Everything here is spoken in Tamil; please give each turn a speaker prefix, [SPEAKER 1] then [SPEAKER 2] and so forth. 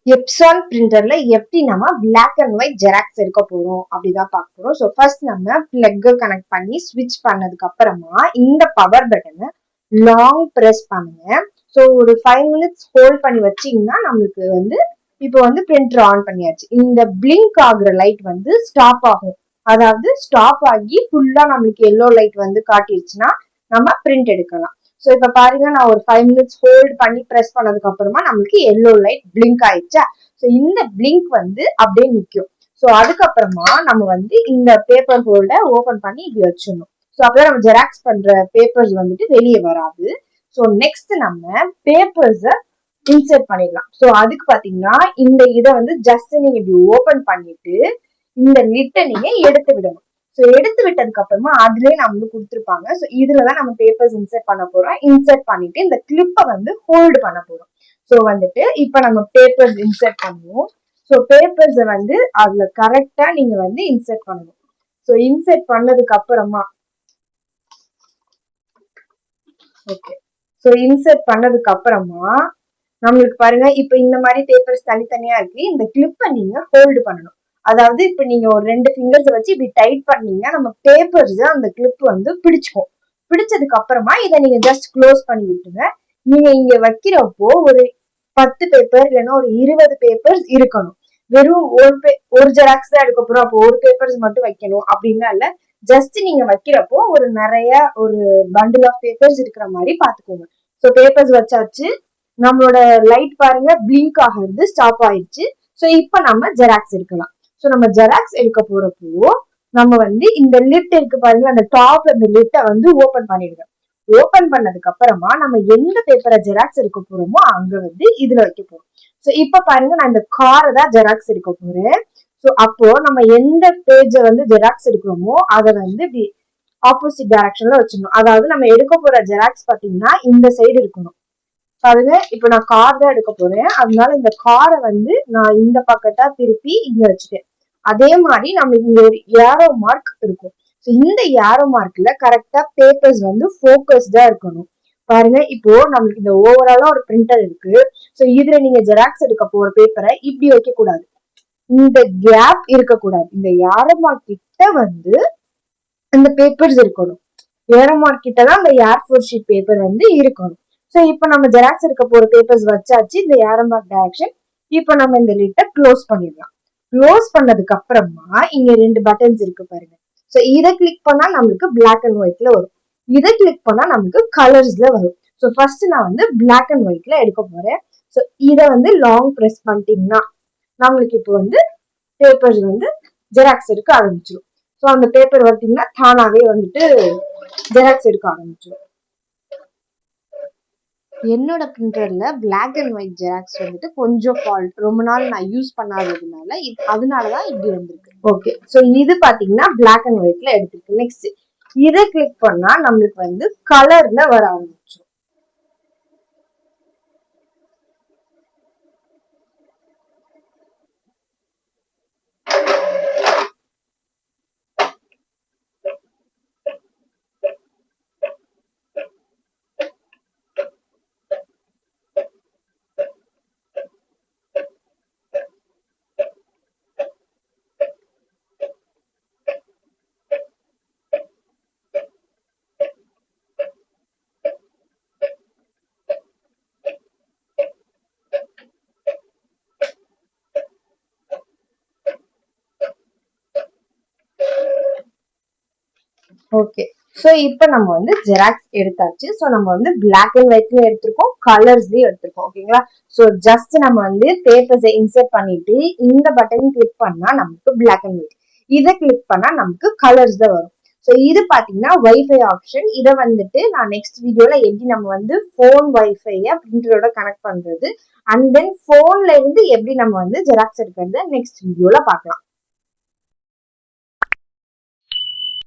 [SPEAKER 1] எப்சான் பிரிண்டர்ல எப்படி நம்ம பிளாக் அண்ட் ஒயிட் ஜெராக்ஸ் எடுக்க போறோம் அப்படிதான் பார்க்க போறோம். ஸோ ஃபர்ஸ்ட் நம்ம பிளக் கனெக்ட் பண்ணி ஸ்விட்ச் பண்ணதுக்கு அப்புறமா இந்த பவர் பட்டனை லாங் ப்ரெஸ் பண்ணுங்க. ஸோ ஒரு 5 minutes ஹோல்ட் பண்ணி வச்சீங்கன்னா நம்மளுக்கு இப்போ பிரிண்டர் ஆன் பண்ணியாச்சு. இந்த பிளிங்க் ஆகுற லைட் ஸ்டாப் ஆகும். அதாவது ஸ்டாப் ஆகி ஃபுல்லா நம்மளுக்கு எல்லோ லைட் காட்டிடுச்சுன்னா நம்ம பிரிண்ட் எடுக்கலாம். ஸோ இப்ப பாருங்க, நான் ஒரு 5 minutes ஹோல்ட் பண்ணி ப்ரெஸ் பண்ணதுக்கு அப்புறமா நம்மளுக்கு எல்லோ லைட் பிளிங்க் ஆயிடுச்சா. ஸோ இந்த பிளிங்க் அப்படியே நிற்கும். ஸோ அதுக்கப்புறமா நம்ம இந்த பேப்பர் ஹோல்டை ஓபன் பண்ணி இப்படி வச்சிடணும். ஸோ அப்பதான் நம்ம ஜெராக்ஸ் பண்ற பேப்பர்ஸ் வெளியே வராது. ஸோ நெக்ஸ்ட் நம்ம பேப்பர்ஸை இன்சர்ட் பண்ணிடலாம். ஸோ அதுக்கு பாத்தீங்கன்னா இந்த இதை ஜஸ்ட் நீங்க இப்படி ஓபன் பண்ணிட்டு இந்த லிட்டை நீங்க எடுத்து விடணும். ஸோ எடுத்து விட்டதுக்கு அப்புறமா அதுலயே நம்மளுக்கு கொடுத்துருப்பாங்க. ஸோ இதுலதான் நம்ம பேப்பர்ஸ் இன்சர்ட் பண்ண போறோம். இன்சர்ட் பண்ணிட்டு இந்த கிளிப்பை ஹோல்டு பண்ண போறோம். ஸோ இப்ப நம்ம பேப்பர்ஸ் இன்சர்ட் பண்ணுவோம். ஸோ பேப்பர்ஸை அதுல கரெக்டா நீங்க இன்சர்ட் பண்ணணும். ஸோ இன்சர்ட் பண்ணதுக்கு அப்புறமா ஓகே, ஸோ இன்சர்ட் பண்ணதுக்கு அப்புறமா நம்மளுக்கு பாருங்க, இப்ப இந்த மாதிரி பேப்பர்ஸ் தனித்தனியா இருக்கு. இந்த கிளிப்பை நீங்க ஹோல்டு பண்ணணும். அதாவது இப்ப நீங்க ஒரு 2 ஃபிங்கர்ஸ் வச்சு இப்படி டைட் பண்ணீங்கன்னா நம்ம பேப்பர்ஸ் அந்த கிளிப் பிடிச்சுக்கும். பிடிச்சதுக்கு அப்புறமா இதை நீங்க ஜஸ்ட் க்ளோஸ் பண்ணி விட்டுங்க. நீங்க இங்க வைக்கிறப்போ ஒரு 10 பேப்பர் இல்லைன்னா ஒரு 20 பேப்பர்ஸ் இருக்கணும். வெறும் ஒரு ஜெராக்ஸ் தான் எடுக்க போறோம், அப்போ ஒரு பேப்பர்ஸ் மட்டும் வைக்கணும் அப்படின்னா இல்ல. ஜஸ்ட் நீங்க வைக்கிறப்போ நிறைய ஒரு பண்டில் ஆஃப் பேப்பர்ஸ் இருக்கிற மாதிரி பாத்துக்கோங்க. ஸோ பேப்பர்ஸ் வச்சாச்சு. நம்மளோட லைட் பாருங்க பிளிங்க் ஆகிறது ஸ்டாப் ஆயிடுச்சு. ஸோ இப்ப நம்ம ஜெராக்ஸ் எடுக்கலாம். ஸோ நம்ம ஜெராக்ஸ் எடுக்க போறப்போ நம்ம இந்த லிட் இருக்கு பாருங்க, அந்த டாப்ல இந்த லிட்டை ஓபன் பண்ணிடுங்க. ஓபன் பண்ணதுக்கு அப்புறமா நம்ம எந்த பேப்பரை ஜெராக்ஸ் எடுக்க போறோமோ அங்க இதுல வைக்க போறோம். ஸோ இப்ப பாருங்க, நான் இந்த காரை தான் ஜெராக்ஸ் எடுக்க போறேன். ஸோ அப்போ நம்ம எந்த பேஜை ஜெராக்ஸ் எடுக்கிறோமோ அதை இப்படி ஆப்போசிட் டைரக்ஷன்ல வச்சிடணும். அதாவது நம்ம எடுக்க போற ஜெராக்ஸ் பாத்தீங்கன்னா இந்த சைடு இருக்கணும். பாருங்க, இப்ப நான் கார் தான் எடுக்க போறேன். அதனால இந்த காரை நான் இந்த பக்கத்தா திருப்பி இங்க வச்சுட்டேன். அதே மாதிரி நம்ம இங்க ஒரு ஏரோ மார்க் இருக்கும். இந்த ஏரோ மார்க்ல கரெக்டா பேப்பர்ஸ் ஃபோக்கஸ்டா இருக்கணும். பாருங்க, இப்போ நம்மளுக்கு இந்த ஓவராலா ஒரு பிரிண்டர் இருக்கு. ஸோ இதுல நீங்க ஜெராக்ஸ் எடுக்க போற பேப்பரை இப்படி வைக்க கூடாது. இந்த கேப் இருக்கக்கூடாது. இந்த ஏரோ மார்க் கிட்ட அந்த பேப்பர்ஸ் இருக்கணும். ஏரோ மார்க் கிட்ட தான் அந்த ஏர்4 ஷீட் பேப்பர் இருக்கணும். ஸோ இப்போ நம்ம ஜெராக்ஸ் எடுக்க போற பேப்பர்ஸ் வச்சாச்சு இந்த ஏரோ மார்க் டைரக்ஷன். இப்போ நம்ம இந்த லிட்டை க்ளோஸ் பண்ணிடலாம். க்ளோஸ் பண்ணதுக்கு அப்புறமா இங்க 2 பட்டன்ஸ் இருக்கு பாருங்க. ஸோ இதை கிளிக் பண்ணா நம்மளுக்கு பிளாக் அண்ட் ஒயிட்ல வரும். இதை கிளிக் பண்ணா நமக்கு கலர்ஸ்ல வரும். ஸோ ஃபர்ஸ்ட் நான் பிளாக் அண்ட் ஒயிட்ல எடுக்க போறேன். ஸோ இதை லாங் ப்ரெஸ் பண்ணிட்டீங்கன்னா நம்மளுக்கு இப்போ பேப்பர்ஸ் ஜெராக்ஸ் எடுக்க ஆரம்பிச்சிடும். ஸோ அந்த பேப்பர் பார்த்தீங்கன்னா தானாவே ஜெராக்ஸ் எடுக்க ஆரம்பிச்சிடும். என்னோட பிரிண்டர்ல பிளாக் அண்ட் ஒயிட் ஜெராக்ஸ் கொஞ்சம் ஃபால்ட், ரொம்ப நாள் நான் யூஸ் பண்ணாததுனால அதனாலதான் இப்படி வந்திருக்கு. ஓகே, ஸோ இது பாத்தீங்கன்னா பிளாக் அண்ட் ஒயிட்ல எடுத்துருக்கு. நெக்ஸ்ட் இதை கிளிக் பண்ணா நம்மளுக்கு கலர்ல வர ஆரம்பிச்சிடும். ஓகே, ஸோ இப்போ நம்ம ஜெராக்ஸ் எடுத்தாச்சு. ஸோ நம்ம பிளாக் அண்ட் ஒயிட்லயும் எடுத்திருக்கோம், கலர்ஸ்லயும் எடுத்திருக்கோம். ஓகேங்களா? ஸோ ஜஸ்ட் நம்ம பேப்பர்ஸை இன்சர்ட் பண்ணிட்டு இந்த பட்டன் கிளிக் பண்ணா நமக்கு பிளாக் அண்ட் ஒயிட், இதை கிளிக் பண்ணா நமக்கு கலர்ஸ் தான் வரும். ஸோ இது பாத்தீங்கன்னா வைஃபை ஆப்ஷன். இதை நான் நெக்ஸ்ட் வீடியோல எப்படி நம்ம போன் வைஃபைய பிரிண்டரோட கனெக்ட் பண்றது அண்ட் தென் போன்ல இருந்து எப்படி நம்ம ஜெராக்ஸ் எடுக்கிறது நெக்ஸ்ட் வீடியோல பார்க்கலாம்.